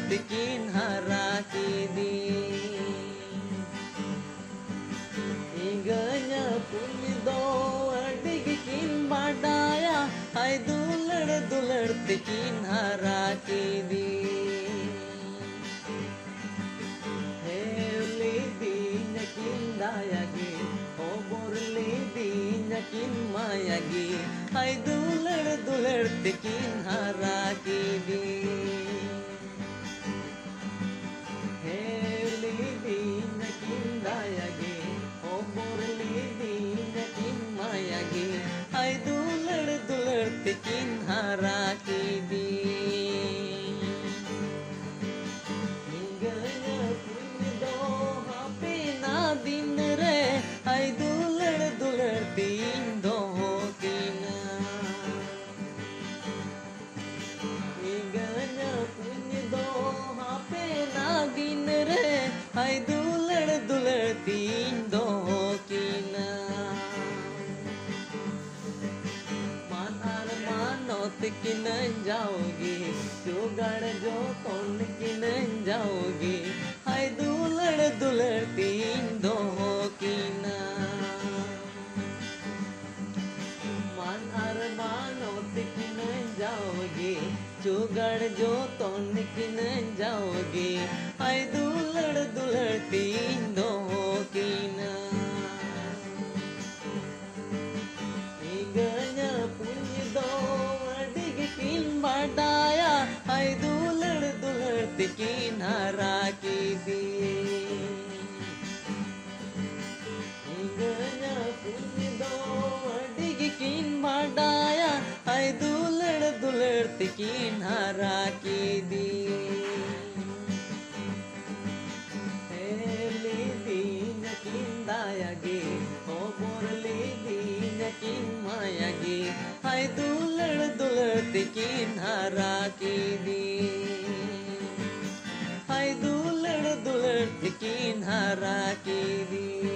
तिकिन हरा की दी iganya punya do digikin badaya hai dular tikin hara ki di heli di nakin dayagi oborli di nakin mayagi hai dular tikin hara ki di heli di nakin dayagi oborli di nakin mayagi hai dular tikin hara ki di hinganya punya do hape na din re hai dular tin do kina hinganya punya do hape na din re hai dular tin do kina मान are मानोत किन जाओगी जुगाड़ जो कौन किन जाओगी हाय दुलड़ तीन दो किना मान आर मानोत किन जाओगी जुगाड़ जो कौन किन जाओगी हाय दुलड़ तीन दो किना iganya punya do digikin badaya hai dular tikin hara ki di iganya punya do digikin badaya hai dular tikin hara ki di heli di nakin dayagi oborli di nakin mayagi hai dular tikin hara ki di hai dular tikin hara ki di